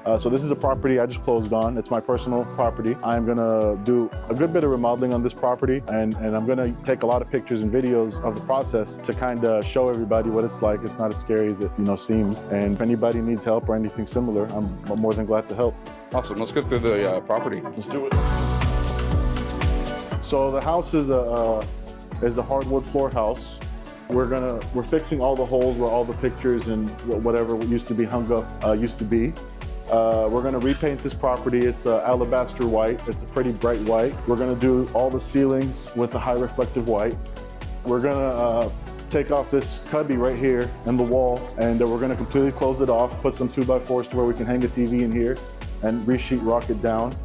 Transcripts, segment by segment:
So this is a property I just closed on. It's my personal property. I'm gonna do a good bit of remodeling on this property, and I'm gonna take a lot of pictures and videos of the process to kind of show everybody what it's like. It's not as scary as it seems. And if anybody needs help or anything similar, I'm more than glad to help. Awesome. Let's go through the property. Let's do it. So the house is a hardwood floor house. We're fixing all the holes where all the pictures and whatever used to be hung up used to be. We're gonna repaint this property. It's alabaster white. It's a pretty bright white. We're gonna do all the ceilings with a high reflective white. We're gonna take off this cubby right here in the wall, and we're gonna completely close it off, put some 2x4s to where we can hang a TV in here and re-sheet rock it down.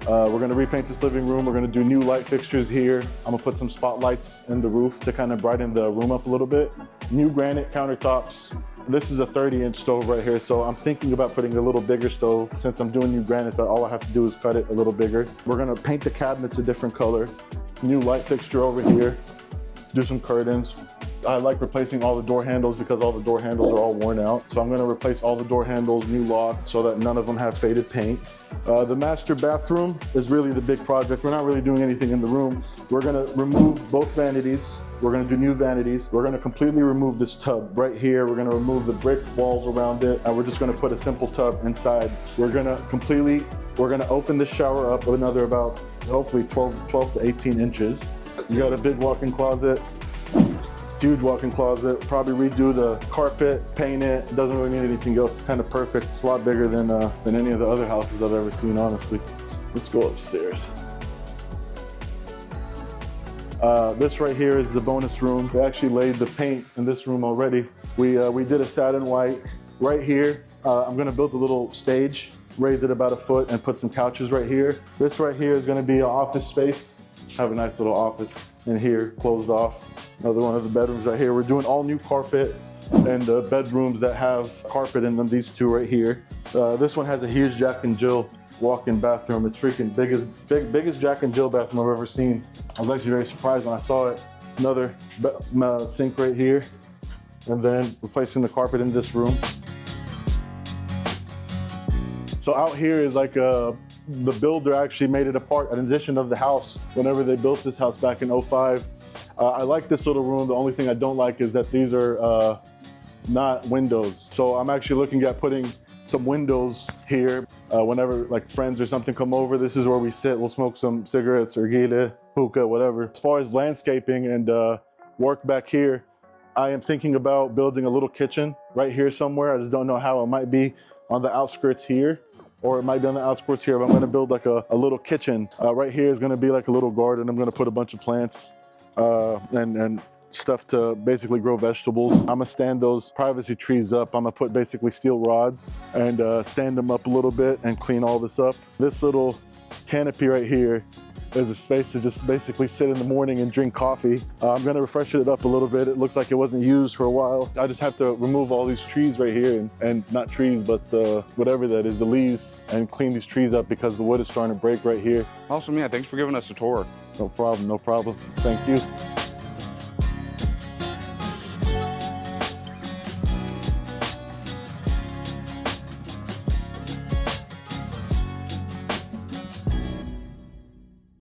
We're gonna repaint this living room. We're gonna do new light fixtures here. I'm gonna put some spotlights in the roof to kind of brighten the room up a little bit. New granite countertops. This is a 30-inch stove right here, so I'm thinking about putting a little bigger stove. Since I'm doing new granite, so all I have to do is cut it a little bigger. We're gonna paint the cabinets a different color. New light fixture over here. Do some curtains. I like replacing all the door handles because all the door handles are all worn out. So I'm gonna replace all the door handles, new locks, so that none of them have faded paint. The master bathroom is really the big project. We're not really doing anything in the room. We're gonna remove both vanities. We're gonna do new vanities. We're gonna completely remove this tub right here. We're gonna remove the brick walls around it, and we're just gonna put a simple tub inside. We're gonna open this shower up another about, hopefully 12 to 18 inches. You got a big walk-in closet. Huge walk-in closet. Probably redo the carpet, paint it. Doesn't really need anything else. It's kind of perfect. It's a lot bigger than any of the other houses I've ever seen, honestly. Let's go upstairs. This right here is the bonus room. We actually laid the paint in this room already. We did a satin white right here. I'm gonna build a little stage, raise it about a foot, and put some couches right here. This right here is gonna be an office space. Have a nice little office in here, closed off. Another one of the bedrooms right here. We're doing all new carpet, and the bedrooms that have carpet in them, these two right here. This one has a huge Jack and Jill walk-in bathroom. It's freaking biggest Jack and Jill bathroom I've ever seen. I was actually very surprised when I saw it. Another sink right here, and then replacing the carpet in this room. So out here is like the builder actually made it a part, an addition of the house whenever they built this house back in '05. I like this little room. The only thing I don't like is that these are not windows. So I'm actually looking at putting some windows here. Whenever like friends or something come over, this is where we sit. We'll smoke some cigarettes or gile, hookah, whatever. As far as landscaping and work back here, I am thinking about building a little kitchen right here somewhere. I just don't know how. It might be on the outskirts here, or it might be on the outskirts here, but I'm gonna build like a little kitchen. Right here is gonna be like a little garden. I'm gonna put a bunch of plants and stuff to basically grow vegetables. I'm gonna stand those privacy trees up. I'm gonna put basically steel rods and stand them up a little bit and clean all this up. This little canopy right here is a space to just basically sit in the morning and drink coffee. I'm gonna refresh it up a little bit. It looks like it wasn't used for a while. I just have to remove all these trees right here, and not trees, but whatever that is, the leaves, and clean these trees up because the wood is starting to break right here. Awesome, yeah, thanks for giving us a tour. No problem, no problem. Thank you.